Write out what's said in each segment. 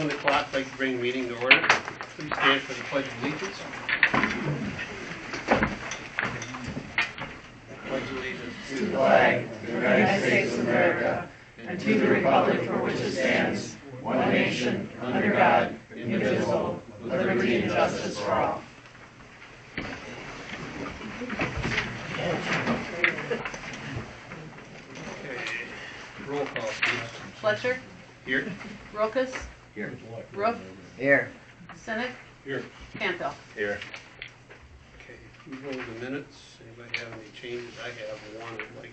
On the clock, I'd like to bring the meeting to order. Please stand for the Pledge of Allegiance. Pledge allegiance to the flag of the United States of America and to the republic for which it stands, one nation, under God, indivisible, with liberty and justice for all. Okay. Roll call, please. Fletcher, Here. Rokas, Here. Roof, Here. Senate, Here. Campbell. Here. Okay, approval of the minutes. Anybody have any changes? I have one I'd like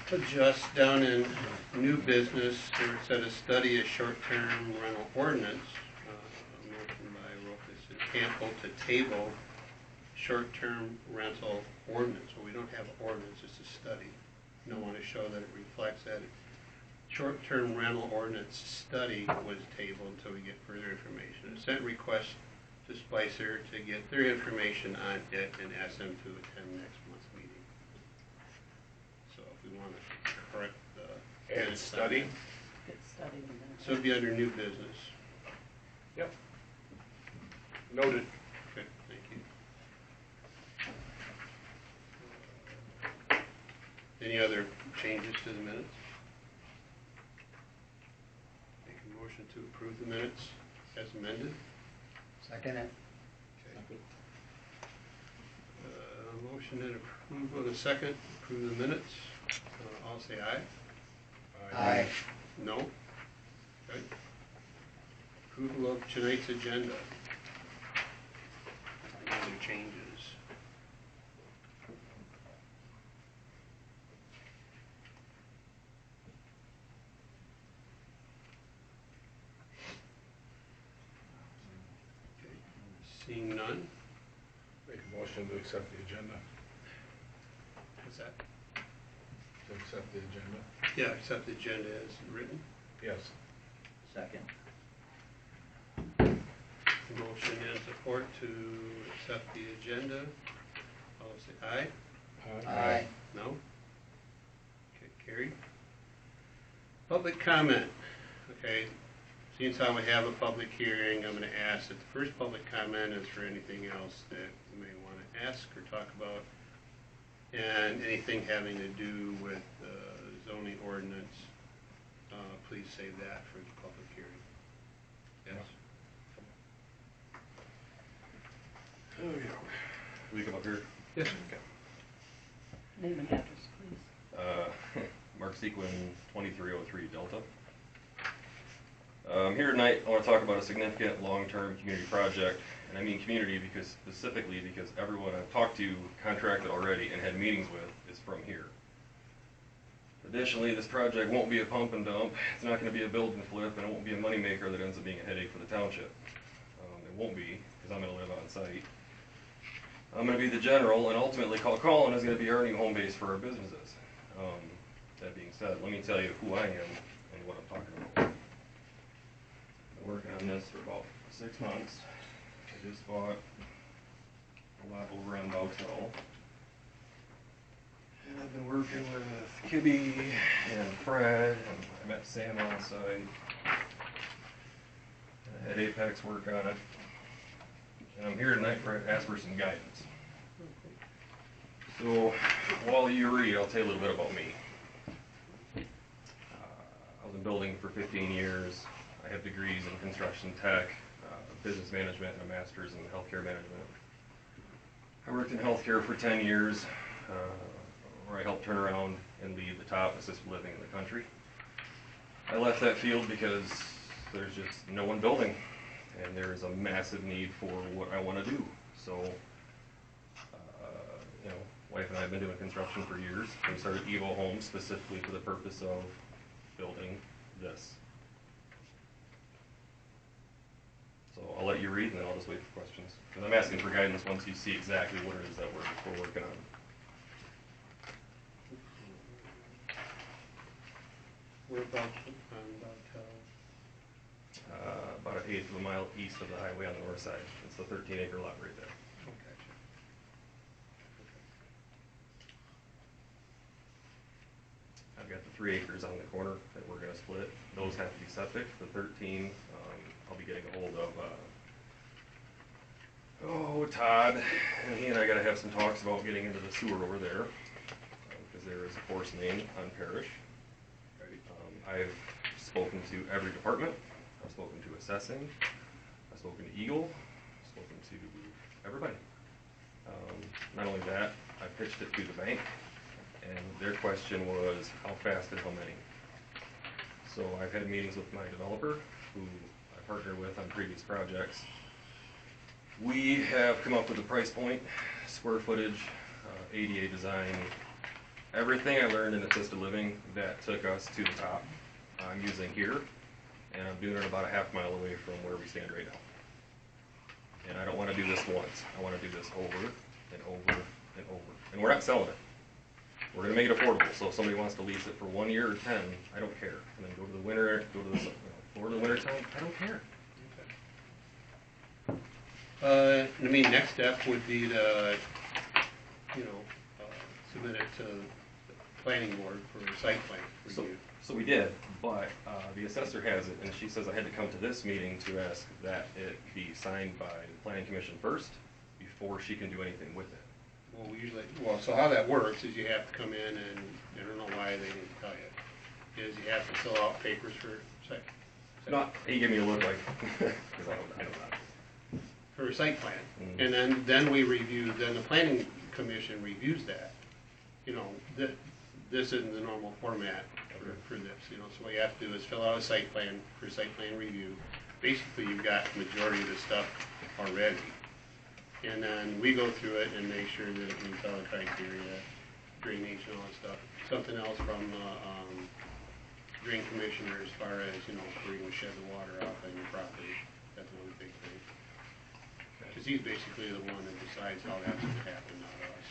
to adjust down in new business. There it said a study of short-term rental ordinance. Motion by Rokas and Campbell to table short-term rental ordinance. Well, we don't have an ordinance, it's a study. Don't want to show that it reflects that. Short-term rental ordinance study was tabled until we get further information. I sent requests to Spicer to get their information on it and ask them to attend next month's meeting. So if we want to correct the And study? Good study. so it'd be under new business. Yep. Noted. Okay, thank you. Any other changes to the minutes? Make a motion to approve the minutes as amended. Second it. Okay. Motion and approval in a second. Approve the minutes. All say aye. Aye. No? Okay. Approval of tonight's agenda. Any other changes? Okay. Seeing none? Make a motion to accept the agenda. What's that? To accept the agenda? Yeah, accept the agenda as written. Yes. Second. Motion and support to accept the agenda. All say aye. Aye. No? Okay, carried. Public comment. Okay, since how we have a public hearing, I'm going to ask that the first public comment is for anything else that you may want to ask or talk about, and anything having to do with zoning ordinance, please save that for the public hearing. Yes? Oh, yeah. Will you come up here? Yes. Okay. Name and address, please. Mark Sequin, 2303 Delta. Here tonight, I want to talk about a significant long-term community project, and I mean community because specifically because everyone I've talked to, contracted already, and had meetings with is from here. Additionally, this project won't be a pump and dump, it's not going to be a build and flip, and it won't be a moneymaker that ends up being a headache for the township. It won't be, because I'm going to live on site. I'm going to be the general, and ultimately Colin is going to be our new home base for our businesses. That being said, let me tell you who I am and what I'm talking about. Been working on this for about 6 months. I just bought a lot over on Bowtell. And I've been working with Kibby and Fred, and I met Sam on site. I had Apex work on it. And I'm here tonight to ask for some guidance. So, while you read, I'll tell you a little bit about me. I was in building for 15 years. I have degrees in construction tech, business management, and a master's in healthcare management. I worked in healthcare for 10 years, where I helped turn around and lead the top assisted living in the country. I left that field because there's just no one building, and there is a massive need for what I want to do. So, you know, wife and I have been doing construction for years. We started Evo Homes specifically for the purpose of building this. So I'll let you read, and then I'll just wait for questions. Because I'm asking for guidance once you see exactly what it is that we're working on. We're about Bowtell. About an eighth of a mile east of the highway on the north side. It's the 13-acre lot right there. Oh, gotcha. Okay. I've got the 3 3 acres on the corner that we're gonna split. Those have to be septic. The 13, I'll be getting a hold of, Todd, and he and I gotta have some talks about getting into the sewer over there, because there is a force main on Parish. I've spoken to every department. I've spoken to assessing. I've spoken to Eagle. I've spoken to everybody. Not only that, I pitched it to the bank, and their question was how fast and how many. So I've had meetings with my developer, who I partner with on previous projects. We have come up with a price point, square footage, ADA design, everything I learned in assisted living that took us to the top. I'm using here, and I'm doing it about a half mile away from where we stand right now. And I don't want to do this once. I want to do this over and over and over. And we're not selling it. We're going to make it affordable. So if somebody wants to lease it for 1 year or 10, I don't care. And then go to the winter, go to the over the winter time, I don't care. I mean, next step would be to, submit it to the planning board for a site plan review. So we did, but the assessor has it, and she says I had to come to this meeting to ask that it be signed by the planning commission first before she can do anything with it. Well, so how that works is you have to come in, and I don't know why they didn't tell you, is you have to fill out papers for site. He gave me a look like, because I don't know. For a site plan, Mhm. and then we review, then the planning commission reviews that. This isn't the normal format for this, so what you have to do is fill out a site plan for site plan review. Basically, you've got the majority of the stuff already. And then we go through it and make sure that it meets all the criteria, drainage and all that stuff. Something else from drain commissioner as far as, where you can shed the water off on your property. That's one big thing. Because he's basically the one that decides how that's going to happen, not us.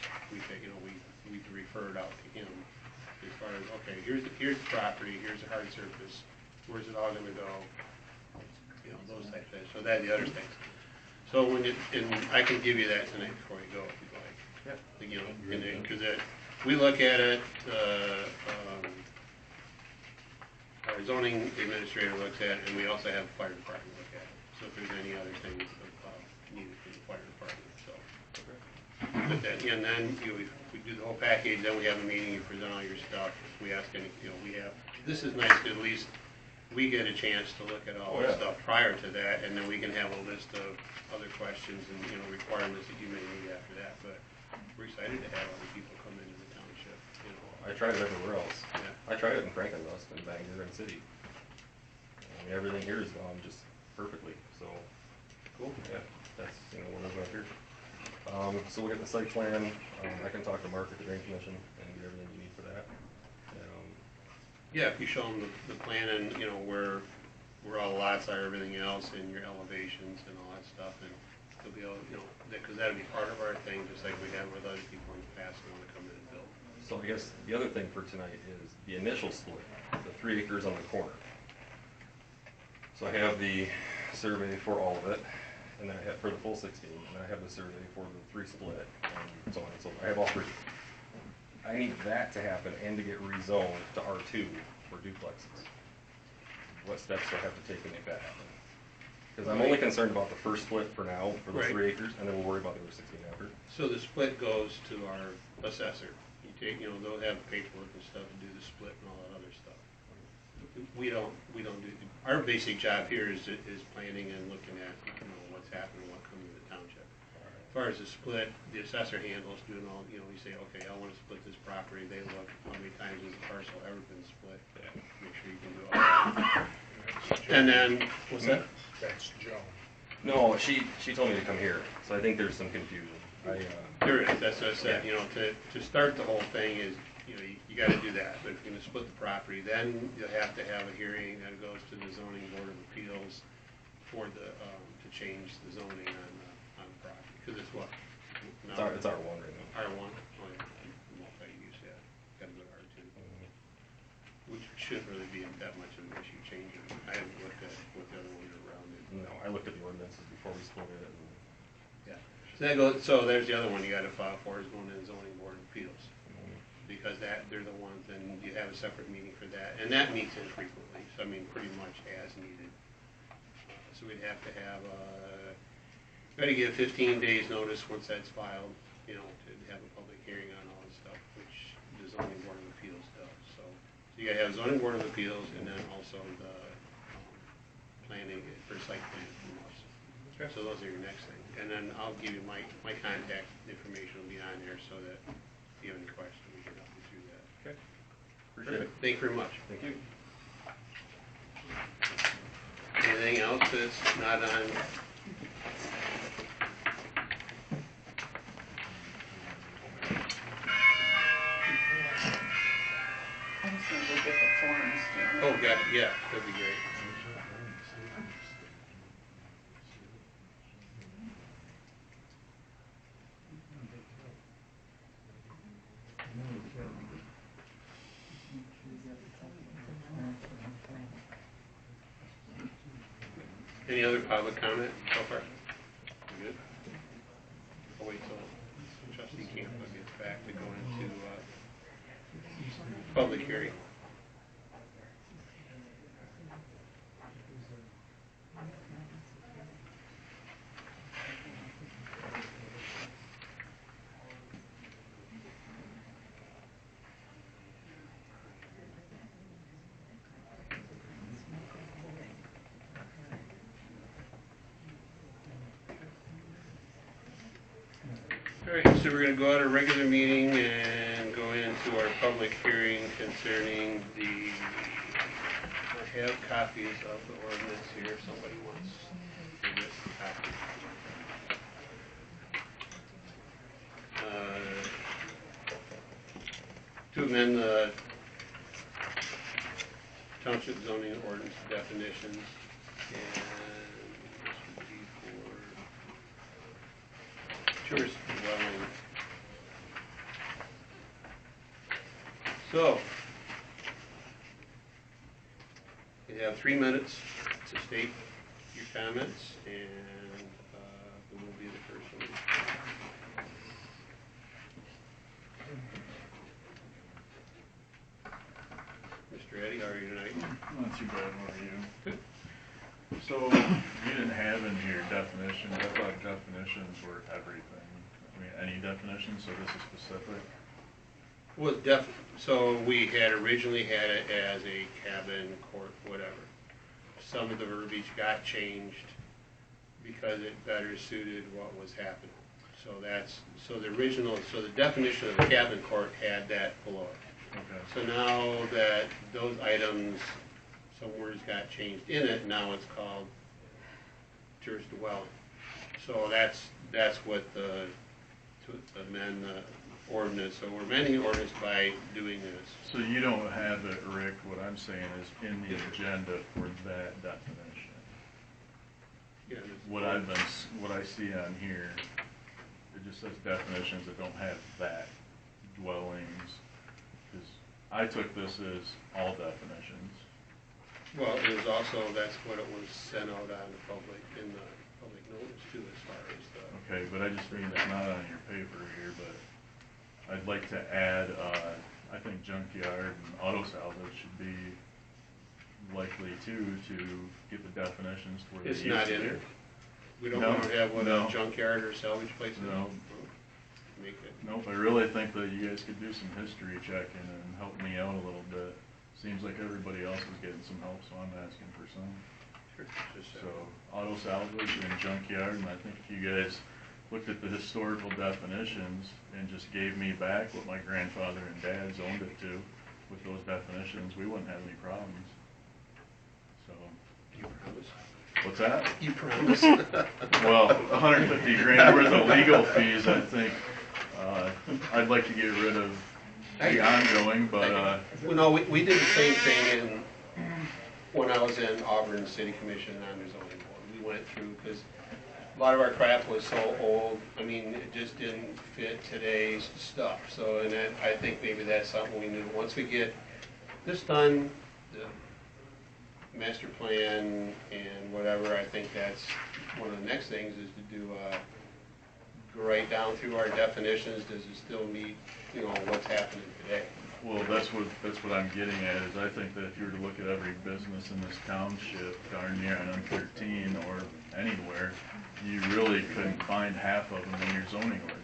We refer it out to him as far as, okay, here's the property, here's the hard surface, where's it all going to go, those types of things. So that's the other things. So and I can give you that tonight before you go, if you'd like. Yeah. Because we look at it, our zoning administrator looks at it, and we also have the fire department look at it. So if there's any other things needed from the fire department, so. But then, and then we do the whole package, then we have a meeting, you present all your stuff. We ask any, this is nice, at least we get a chance to look at all the stuff prior to that, and then we can have a list of other questions and, requirements that you may need after that. But we're excited to have other people come into the township, I tried it everywhere else. Yeah. I tried it in Frankenrust and Bangor and City. I mean, everything here is gone just perfectly, so. Cool. Yeah, that's, what we're going through. So we'll get the site plan, I can talk to Mark at the Drain Commission and get everything you need for that. Yeah, if you show them the plan and, where all the lots are, everything else, and your elevations and all that stuff, and they'll be able, because that'll be part of our thing, just like we have with other people in the past who want to come in and build. So I guess the other thing for tonight is the initial split, the 3 acres on the corner. So I have the survey for all of it, and then I have for the full 16, and then I have the survey for the 3 split, and so on and so forth. I have all 3. I need that to happen and to get rezoned to R2 for duplexes. What steps do I have to take to make that happen? Because I'm only concerned about the first split for now, for the 3 acres, and then we'll worry about the other 16 after. So the split goes to our assessor. You take, they'll have paperwork and stuff to do the split and all that other stuff. We don't do, our basic job here is planning and looking at, what's happening, what comes to the township. As far as the split, the assessor handles doing all, we say, okay, I want to split this property, they look, how many times has the parcel ever been split? Make sure you can do all that. And then, what's that? That's Joe. No, she told me to come here, so I think there's some confusion. There is, that's what I said, to start the whole thing is, you gotta do that, but if you're gonna split the property, then you'll have to have a hearing that goes to the zoning board of appeals for to change the zoning on the property, because it's what? It's R1 right now. R1, oh yeah, multi-use, yeah, gotta go to R2. Which shouldn't really be that much of an issue changing. I haven't looked at what the other ones are around it. No, I looked at the ordinances before we split it. Yeah. So there's the other one you gotta file for, is going to the zoning board of appeals. Because because they're the ones, and you have a separate meeting for that, and that meets infrequently, so I mean, pretty much as needed. So we'd have to have, got to give 15 days notice once that's filed, you know, to have a public hearing on all this stuff, which the zoning board of appeals does. So you got to have zoning board of appeals, and then also the planning for site plan from us. Okay. So those are your next thing. And then I'll give you my contact information will be on there so that if you have any questions, we can help you through that. Okay. Appreciate it. Thank you very much. Thank you. Anything else that's not on? I just need to get the forms down. Oh, got it. Yeah, that'd be great. Any other public comment so far? Good. I'll wait till trustee Campa gets back to go into public hearing. All right, so we're going to go out of regular meeting and go into our public hearing concerning the, I have copies of the ordinance here if somebody wants this copy. To amend the township zoning ordinance definitions, and this would be for tourist dwelling. So, you have 3 minutes to state your comments, and who will be the first one? Mr. Eddie, how are you tonight? Not too bad, how are you? Good. So, you didn't have in here definitions, I thought definitions were everything. I mean, any definitions, so this is specific? Well, so we had originally had it as a cabin, court, whatever. Some of the verbiage got changed because it better suited what was happening. So the definition of the cabin court had that below it. Okay. So now that those items, some words got changed in it, now it's called tourist dwelling. So that's what to amend the ordinance. So we're amending the ordinance by doing this. So you don't have it, Rick, what I'm saying is in the agenda for that definition. Yeah, What I see on here, it just says definitions that don't have that, dwellings, because I took this as all definitions. well, it was also, that's what it was sent out on the public, in the public notice too, as far as the. Okay, but I just mean it's not on your paper here, but I'd like to add, I think junkyard and auto salvage should be likely to get the definitions where they It's used not to in be. there? We don't No, want to have what no. a junkyard or salvage place is? No. Make it. Nope, I really think that you guys could do some history checking and help me out a little bit. Seems like everybody else is getting some help, so I'm asking for some. Sure, just So, auto salvage and junkyard, and I think if you guys looked at the historical definitions and just gave me back what my grandfather and dad zoned it to with those definitions, we wouldn't have any problems. So, You promise? what's that? You promise? Well, 150 grand worth of legal fees, I think, I'd like to get rid of the ongoing, but, Well, no, we did the same thing when I was in Auburn City Commission on the zoning board. We went through, because a lot of our crap was so old, I mean, it just didn't fit today's stuff. So, and then I think maybe that's something we knew. Once we get this done, the master plan and whatever, I think that's one of the next things is to do go right down through our definitions, does it still meet, you know, what's happening today? Well, that's what I'm getting at, is I think that if you were to look at every business in this township, darn near on M13 or anywhere, you really couldn't find half of them in your zoning ordinance.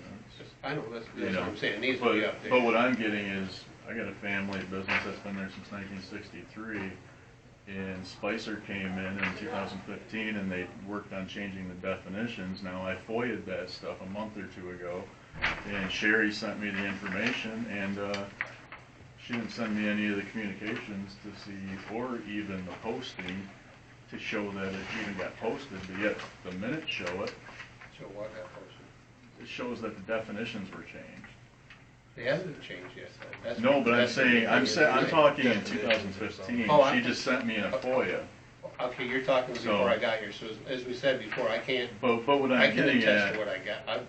I know, that's You what know, I'm saying, it needs to be but updated. what I'm getting is, I got a family business that's been there since 1963, and Spicer came in 2015, and they worked on changing the definitions. Now, I FOIA'd that stuff a month or two ago, and Sherry sent me the information, and she didn't send me any of the communications to see, or even the posting to show that it even got posted, but yet the minutes show it. So what got posted? It shows that the definitions were changed. It hasn't changed yet, though. That's No, what- but I'm that's the saying, I'm thing. talking in Definitions. 2015. Oh, I- She just sent me a FOIA. Okay, you're talking So- before I got here, so as we said before, I can't, But what I I'm can getting attest at, to what I've done.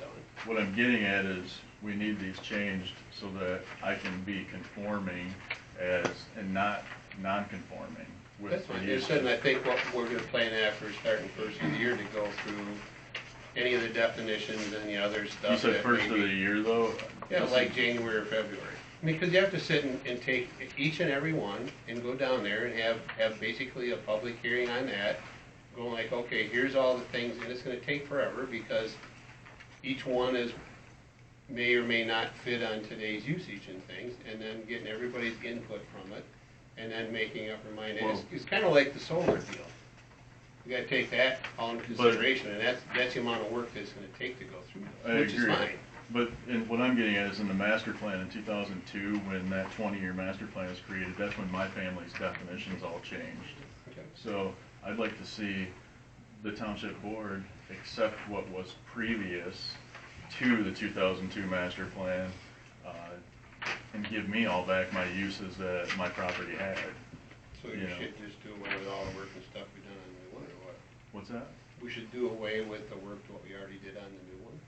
what I'm getting at is, we need these changed so that I can be conforming and not non-conforming with That's the fine, use. and I think what we're gonna plan after starting first of the year to go through any of the definitions and the other stuff. You said that first of maybe- the year, though? Yeah, This like is- January or February. I mean, because you have to sit and take each and every one and go down there and have basically a public hearing on that, going like, okay, here's all the things, and it's gonna take forever because each one may or may not fit on today's usage and things, and then getting everybody's input from it, and then making up your mind. And it's kinda like the solar deal. You gotta take that all into consideration, and that's the amount of work that it's gonna take to go through I those, which is agree. fine. But what I'm getting at is in the master plan in 2002, when that 20-year master plan was created, that's when my family's definitions all changed. Okay. So I'd like to see the township board accept what was previous to the 2002 master plan, and give me all back my uses that my property had. So you should just do away with all the work and stuff we done on the new one, or what? What's that? We should do away with the work what we already did on the new one?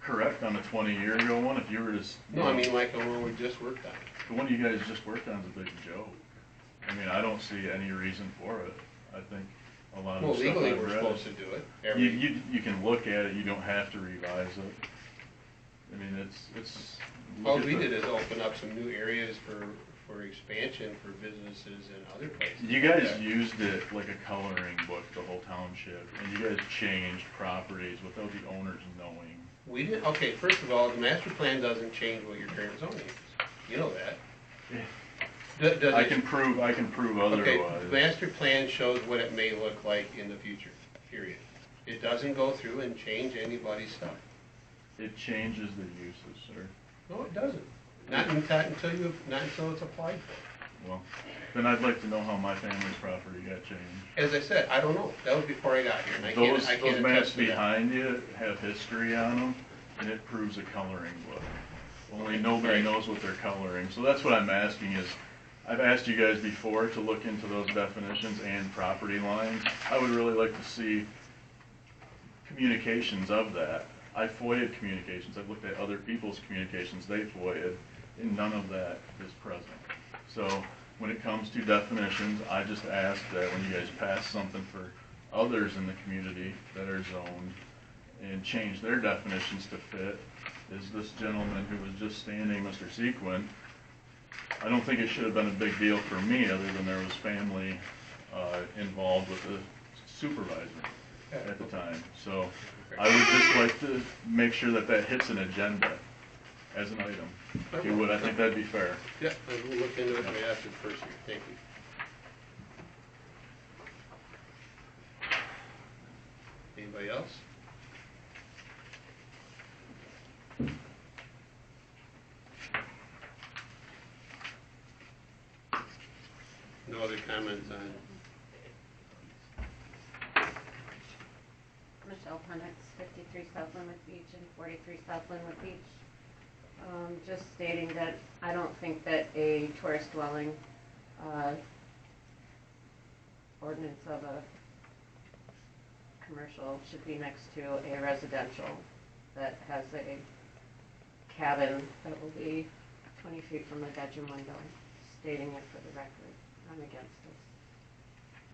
Correct, on the 20-year ago one, if you were to... No, I mean like the one we just worked on. The one you guys just worked on is a big joke. I mean, I don't see any reason for it. I think a lot of Well, the stuff legally, I've we're read... supposed to do it. You can look at it, you don't have to revise it. I mean, it's... All we did is open up some new areas for expansion for businesses and other places. You guys used it like a coloring book, the whole township, and you guys changed properties without the owners knowing. We did, okay, first of all, the master plan doesn't change what your current zoning is. You know that. Does I it- can prove Okay, otherwise. the master plan shows what it may look like in the future, period. It doesn't go through and change anybody's stuff. It changes the uses, sir. No, it doesn't. Not until it's applied for. Well, then I'd like to know how my family's property got changed. As I said, I don't know. That was before I got here, and I Those can't maps attest to that. behind you have history on them, and it proves a coloring book. Only nobody Right. knows what they're coloring. So that's what I'm asking is, I've asked you guys before to look into those definitions and property lines. I would really like to see communications of that. I FOIA'd communications. I've looked at other people's communications they FOIA'd, and none of that is present. So when it comes to definitions, I just ask that when you guys pass something for others in the community that are zoned and change their definitions to fit, is this gentleman who was just standing, Mr. Sequin, I don't think it should have been a big deal for me, other than there was family involved with the supervisor at the time. So I would just like to make sure that that hits an agenda as an item. If you would, I think that'd be fair. Yeah, we'll look into it right after the first year. Thank you. Anybody else? No other comments on Michelle Penix, 53 South Linwood Beach and 43 South Linwood Beach. Just stating that I don't think that a tourist dwelling ordinance of a commercial should be next to a residential that has a cabin that will be 20 feet from the bedroom window, stating it for the record. I'm against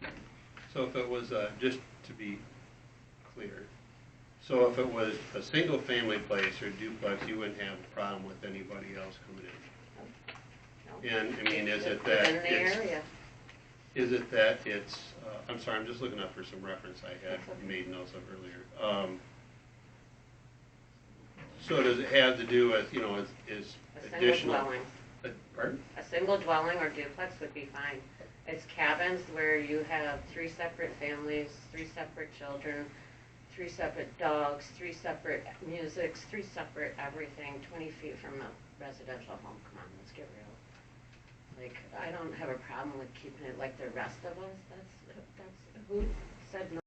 this. So if it was, just to be clear, So if it was a single-family place or duplex, you wouldn't have a problem with anybody else coming in? And, I mean, is it that Within the it's, area. is it that it's, I'm sorry, I'm just looking up for some reference I had made notes of earlier. So does it have to do with, you know, is A single additional? dwelling. Pardon? A single dwelling or duplex would be fine. It's cabins where you have 3 separate families, 3 separate children, 3 separate dogs, 3 separate musics, 3 separate everything, 20 feet from a residential home. Come on, let's get real. Like, I don't have a problem with keeping it like the rest of us. That's who said no.